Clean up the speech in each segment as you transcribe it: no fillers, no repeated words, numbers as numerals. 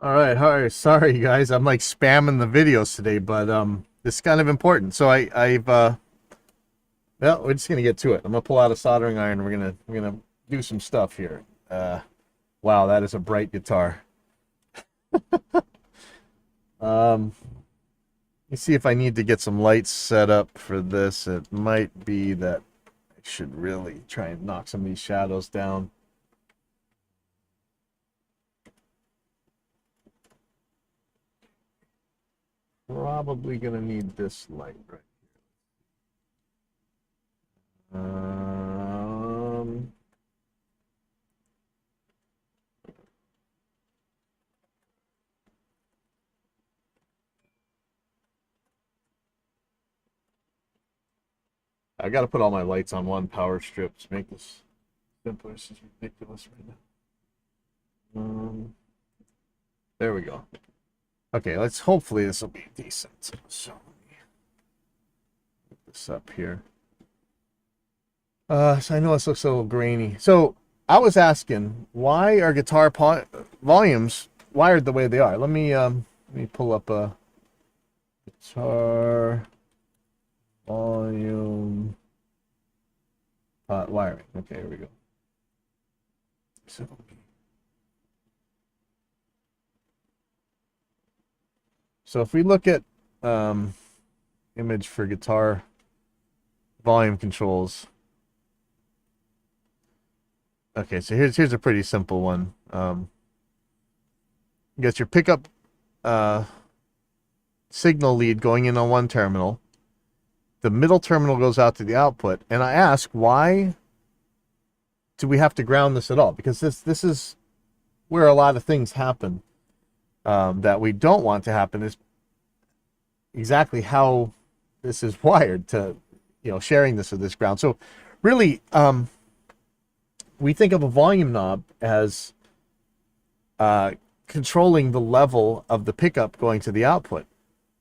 All right. Sorry, guys. I'm like spamming the videos today, but this is kind of important. So well, we're just gonna get to it. I'm gonna pull out a soldering iron. We're gonna do some stuff here. Wow, that is a bright guitar. Um, let me see if I need to get some lights set up for this. It might be that I should really try and knock some of these shadows down. Probably gonna need this light right. Um, I got to put all my lights on one power strip to make this simpler. This is ridiculous right now. There we go. Okay, let's hopefully this will be decent. So let me put this up here. So I know this looks a little grainy. So I was asking, why are volumes wired the way they are? Let me pull up a guitar volume wiring. Okay, here we go. So if we look at image for guitar volume controls. Okay, so here's a pretty simple one. You got your pickup signal lead going in on one terminal. The middle terminal goes out to the output, and I ask, why do we have to ground this at all? Because this is where a lot of things happen that we don't want to happen. Is exactly how this is wired to, sharing this with this ground. So really, we think of a volume knob as controlling the level of the pickup going to the output,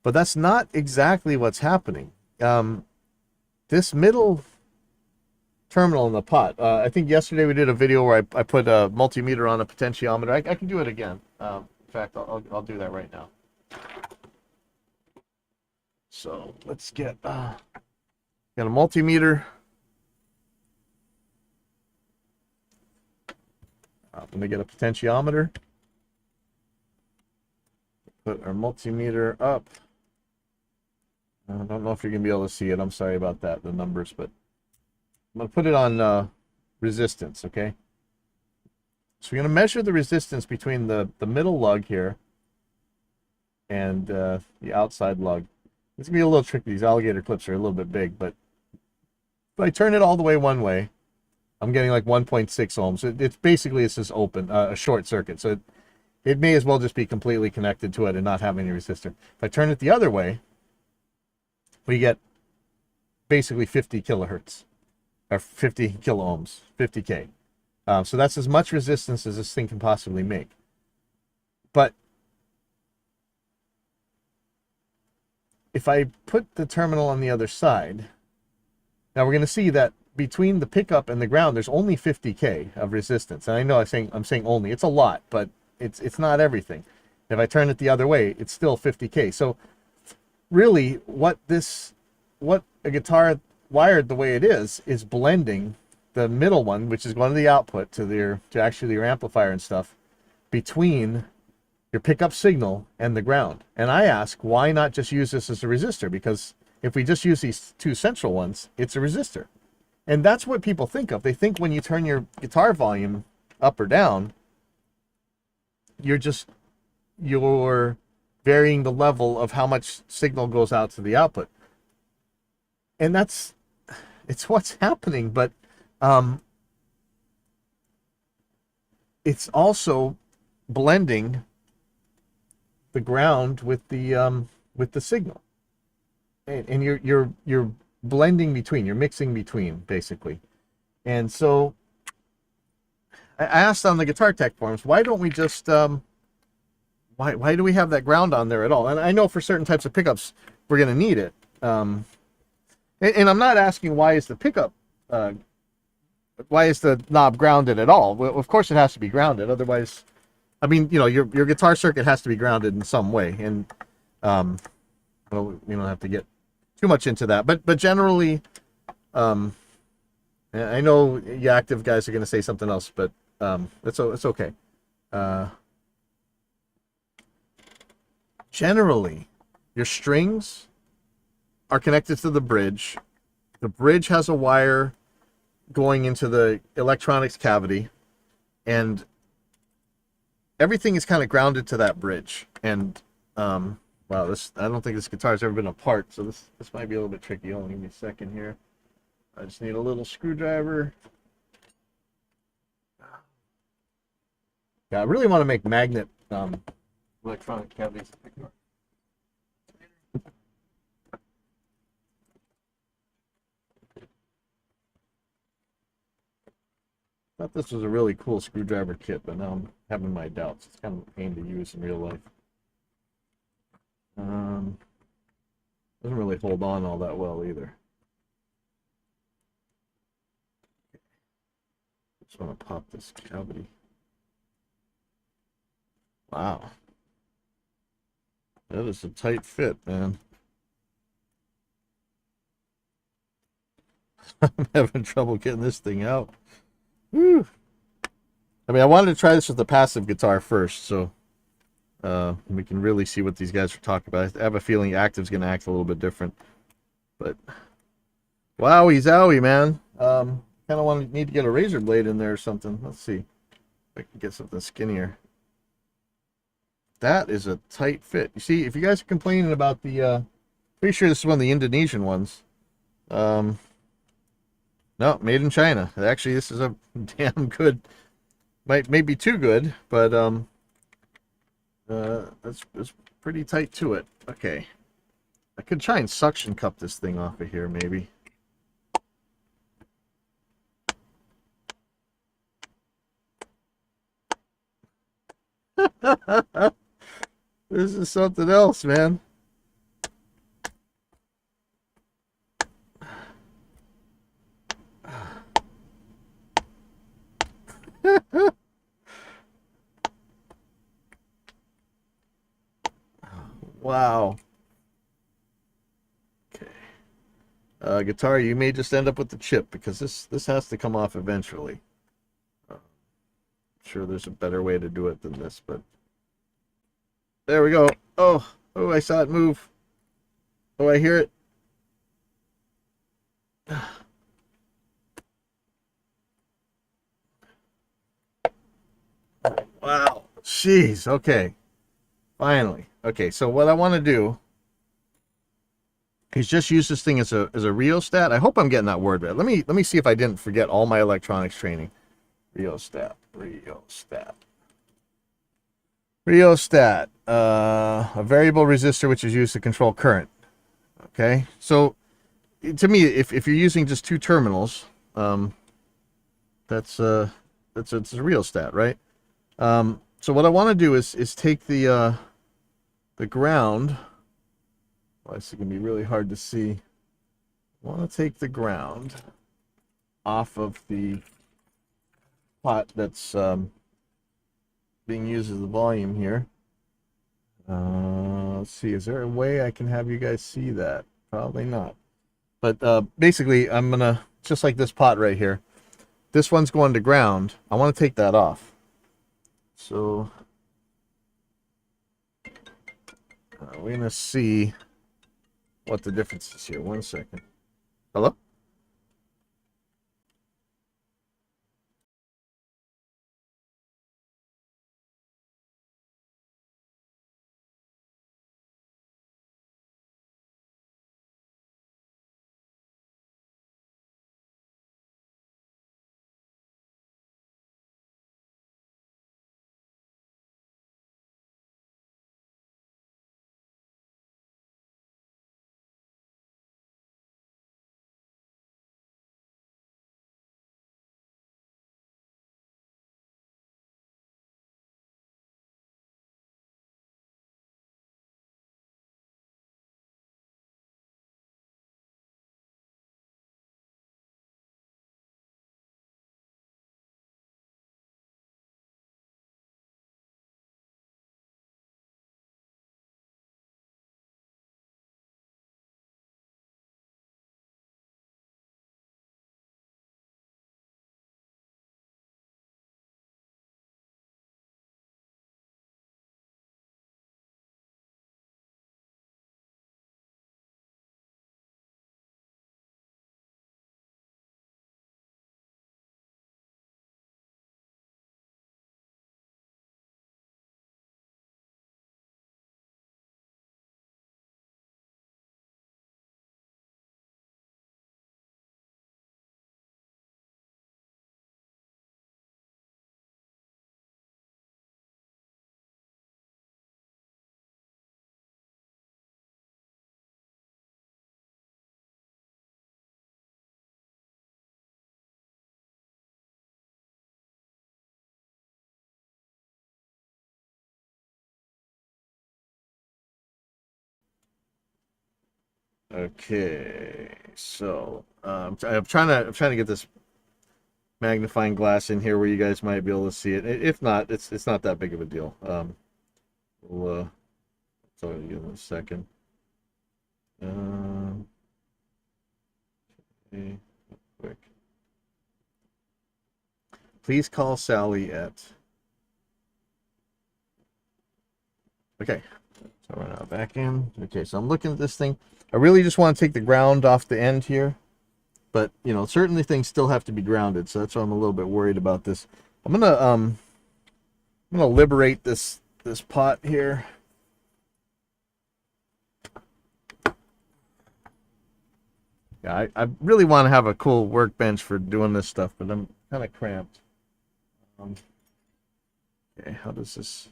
but that's not exactly what's happening. This middle terminal in the pot, I think yesterday we did a video where I put a multimeter on a potentiometer. I can do it again. In fact, I'll do that right now. So let's get got a multimeter. I'm gonna get a potentiometer. Put our multimeter up. I don't know if you're gonna be able to see it. I'm sorry about that, the numbers, but I'm gonna put it on resistance. Okay. So we're gonna measure the resistance between the middle lug here and the outside lug. It's gonna be a little tricky. These alligator clips are a little bit big, but if I turn it all the way one way, I'm getting like 1.6 ohms. It's basically, it's just open, a short circuit. So it may as well just be completely connected to it and not have any resistor. If I turn it the other way, we get basically 50 kilohertz or 50 kilo ohms, 50K. So that's as much resistance as this thing can possibly make. But if I put the terminal on the other side, now we're going to see that between the pickup and the ground, there's only 50K of resistance. And I know I'm saying only. It's a lot, but it's not everything. If I turn it the other way, it's still 50K. So really, what a guitar wired the way it is blending the middle one, which is going to the output to actually your amplifier and stuff, between your pickup signal and the ground. And I ask, why not just use this as a resistor? Because if we just use these two central ones, it's a resistor. And that's what people think of. They think when you turn your guitar volume up or down, you're varying the level of how much signal goes out to the output. And it's what's happening, but it's also blending the ground with the signal. And you're blending between, you're mixing between, basically. And so I asked on the Guitar Tech forums, why don't we just why do we have that ground on there at all? And I know for certain types of pickups we're going to need it. And I'm not asking why is the knob grounded at all. Well, of course it has to be grounded, otherwise I mean, your guitar circuit has to be grounded in some way, and um, well, we don't have to get too much into that, but generally, um, I know you active guys are going to say something else, but it's okay. Uh, Generally, your strings are connected to the bridge. The bridge has a wire going into the electronics cavity, and everything is kind of grounded to that bridge. And wow, this I don't think this guitar's ever been apart, so this might be a little bit tricky. Hold on, give me a second here. I just need a little screwdriver. Yeah, I really want to make magnet electronic cavities. Thought this was a really cool screwdriver kit, but now I'm having my doubts. It's kind of a pain to use in real life. Um, Doesn't really hold on all that well either. Just want to pop this cavity. Wow. That is a tight fit, man. I'm having trouble getting this thing out. Whew. I mean, I wanted to try this with the passive guitar first, so we can really see what these guys are talking about. I have a feeling active's going to act a little bit different. But, wowie zowie, man. Kind of need to get a razor blade in there or something. Let's see if I can get something skinnier. That is a tight fit. You see, if you guys are complaining about the, pretty sure this is one of the Indonesian ones. No, made in China. Actually, this is a damn good. Might be too good, but that's pretty tight to it. Okay, I could try and suction cup this thing off of here, maybe. This is something else, man. Wow. Okay. Guitar, you may just end up with the chip because this has to come off eventually. I'm sure there's a better way to do it than this, but there we go. Oh, I saw it move. Oh, I hear it. Wow. Jeez. Okay. Finally. Okay, so what I want to do is just use this thing as a rheostat. I hope I'm getting that word right. Let me see if I didn't forget all my electronics training. Rheostat. A variable resistor which is used to control current. Okay, so to me, if you're using just two terminals, that's it's a rheostat, right? So what I want to do is take the ground. Well, it's going to be really hard to see. I want to take the ground off of the pot that's being used as the volume here. Let's see. Is there a way I can have you guys see that? Probably not. But basically, I'm going to, just like this pot right here, this one's going to ground. I want to take that off. So we're going to see what the difference is here. 1 second. Hello? Okay, so I'm trying to get this magnifying glass in here where you guys might be able to see it. If not, it's not that big of a deal. We'll tell you in a second. Okay, quick. Please call Sally at. Okay, so we're now back in. Okay, so I'm looking at this thing. I really just want to take the ground off the end here, but you know, certainly things still have to be grounded, so that's why I'm a little bit worried about this. I'm gonna liberate this pot here. Yeah, I really want to have a cool workbench for doing this stuff, but I'm kind of cramped. Okay, how does this?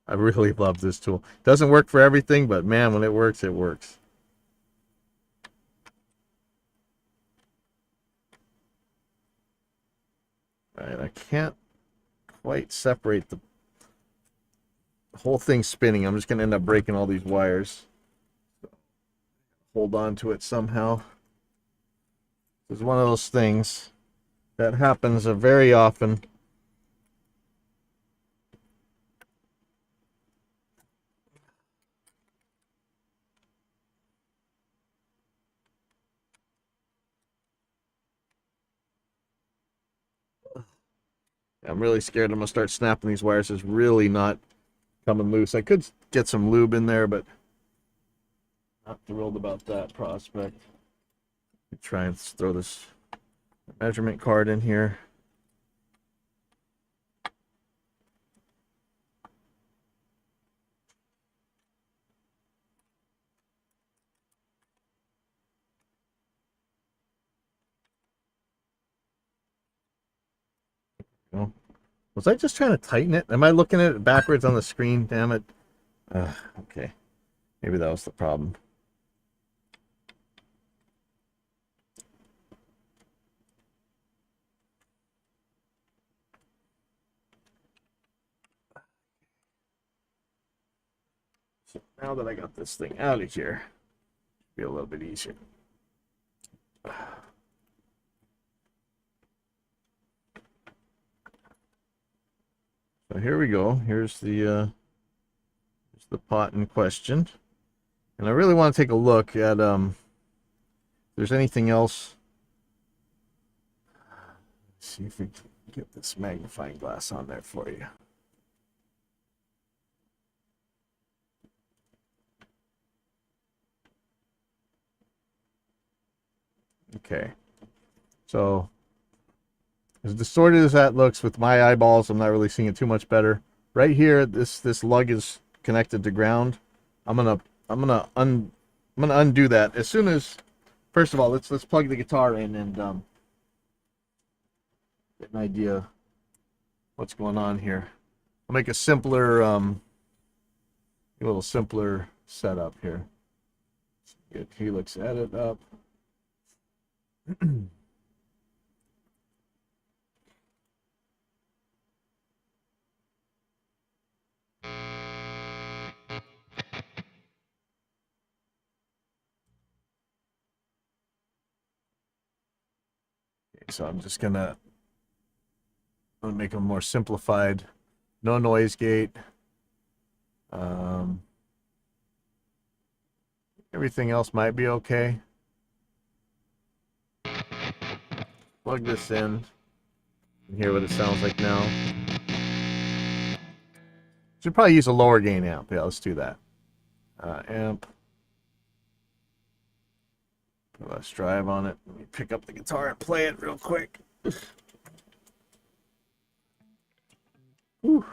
I really love this tool. Doesn't work for everything, but man, when it works, it works. All right, I can't quite separate the whole thing spinning. I'm just going to end up breaking all these wires. So, hold on to it somehow. It's one of those things that happens very often. I'm really scared I'm going to start snapping these wires. It's really not coming loose. I could get some lube in there, but not thrilled about that prospect. Try and throw this measurement card in here. No. Was I just trying to tighten it? Am I looking at it backwards on the screen? Damn it. Okay. Maybe that was the problem. So now that I got this thing out of here, it'll be a little bit easier. So here we go. Here's the pot in question. And I really want to take a look at if there's anything else. Let's see if we can get this magnifying glass on there for you. Okay. So as distorted as that looks with my eyeballs, I'm not really seeing it too much better. Right here, this lug is connected to ground. I'm gonna undo that as soon as. First of all, let's plug the guitar in and get an idea what's going on here. I'll make a simpler, a little simpler setup here. Get Helix Edit up. So I'm just gonna make a more simplified, no noise gate. Everything else might be okay. Plug this in and hear what it sounds like now. Should probably use a lower gain amp. Yeah, let's do that. Amp. Let's drive on it. Let me pick up the guitar and play it real quick. Whew.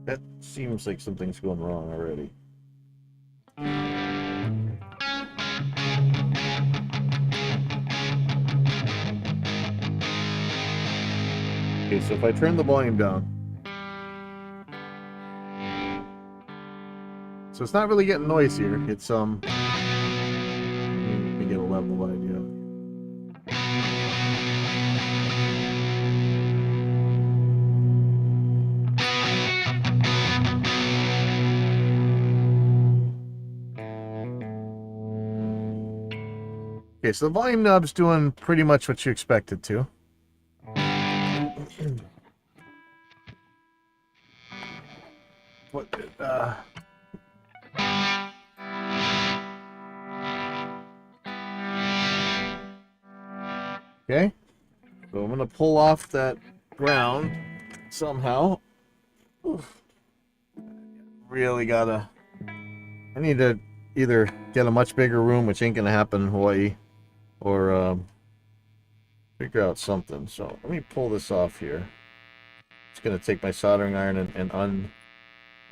That seems like something's going wrong already. Okay, so if I turn the volume down, so it's not really getting noisier. It's let me get a level idea. Okay, so the volume knob's doing pretty much what you expect it to. What? Okay, so I'm gonna pull off that ground somehow. Oof. Really gotta. I need to either get a much bigger room, which ain't gonna happen in Hawaii, or figure out something. So let me pull this off here. Just gonna take my soldering iron and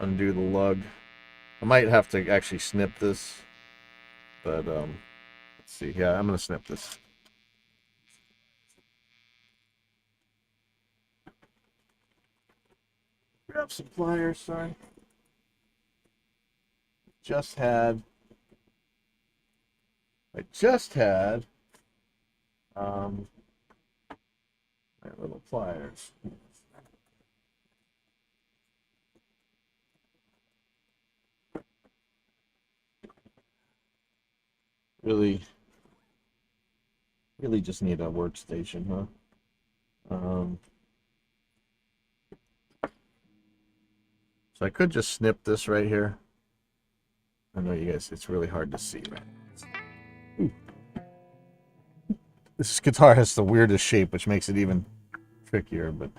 undo the lug. I might have to actually snip this, but let's see. Yeah, I'm gonna snip this. Grab some pliers, sorry. I just had my little pliers. Really just need a workstation, huh? So I could just snip this right here. I know you guys, it's really hard to see, right? Ooh. This guitar has the weirdest shape, which makes it even trickier, but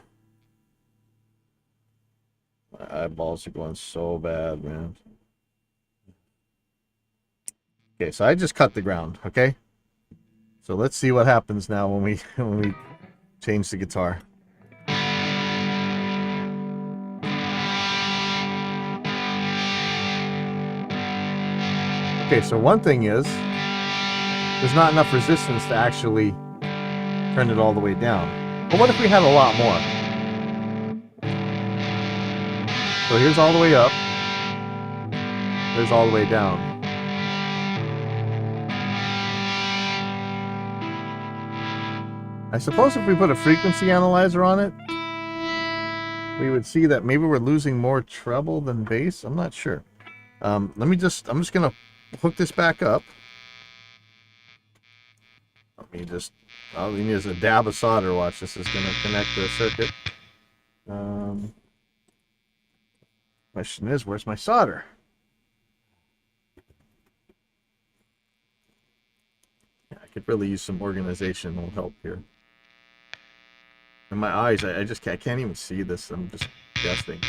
my eyeballs are going so bad, man. Okay, so I just cut the ground, okay? So let's see what happens now when we change the guitar. Okay, so one thing is there's not enough resistance to actually turn it all the way down. But what if we had a lot more? So here's all the way up. There's all the way down. I suppose if we put a frequency analyzer on it, we would see that maybe we're losing more treble than bass. I'm not sure. I'm just gonna hook this back up. All we need is a dab of solder. Watch, this is gonna connect the circuit. Question is, where's my solder? Yeah, I could really use some organization. Will help here. And my eyes, I can't even see this. I'm just guessing.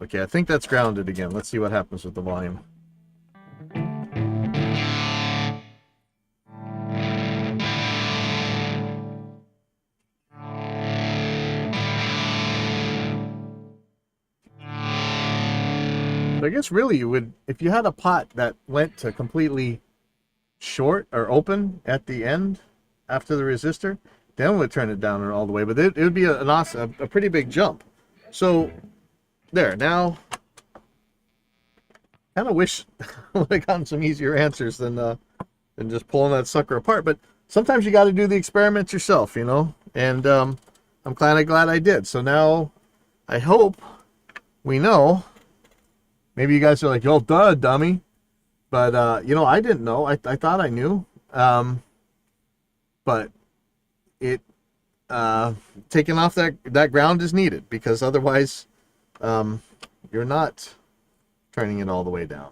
Okay, I think that's grounded again. Let's see what happens with the volume. So I guess really you would, if you had a pot that went to completely short or open at the end after the resistor, then we'd turn it down all the way. But it would be a pretty big jump. So there, now kind of wish I would have gotten some easier answers than just pulling that sucker apart. But sometimes you got to do the experiments yourself, you know. And I'm glad I did. So now I hope we know. Maybe you guys are like, "Yo, duh, dummy." But you know, I didn't know. I thought I knew. But it taking off that ground is needed, because otherwise you're not turning it all the way down.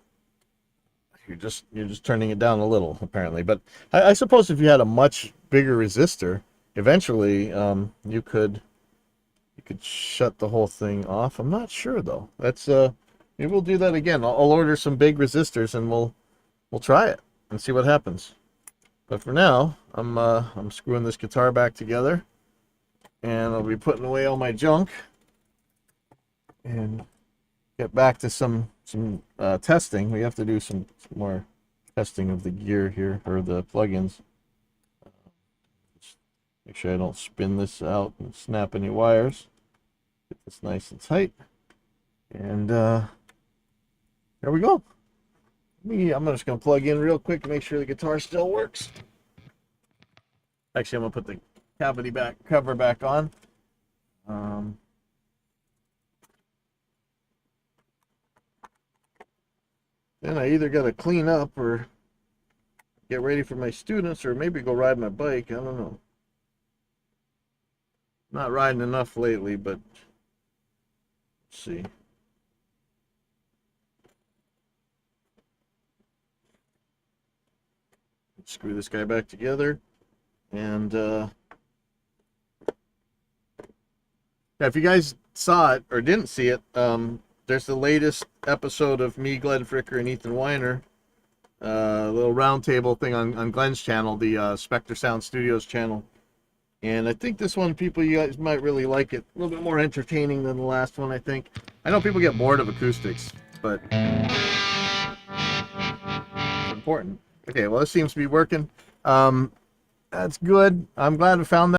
You're just turning it down a little, apparently. But I suppose if you had a much bigger resistor, eventually you could shut the whole thing off. I'm not sure though. That's maybe we'll do that again. I'll order some big resistors and we'll try it and see what happens. But for now, I'm screwing this guitar back together, and I'll be putting away all my junk and get back to some testing. We have to do some more testing of the gear here, or the plugins. Make sure I don't spin this out and snap any wires. Get this nice and tight. And there we go. I'm just going to plug in real quick to make sure the guitar still works. Actually, I'm going to put the cavity cover back on. Then I either got to clean up or get ready for my students, or maybe go ride my bike. I don't know. Not riding enough lately, but let's see. Screw this guy back together. And yeah, if you guys saw it or didn't see it, there's the latest episode of me, Glenn Fricker, and Ethan Weiner. Little roundtable thing on Glenn's channel, the Spectre Sound Studios channel. And I think this one, you guys might really like it. A little bit more entertaining than the last one, I think. I know people get bored of acoustics, but it's important. Okay, well, this seems to be working. That's good. I'm glad I found that.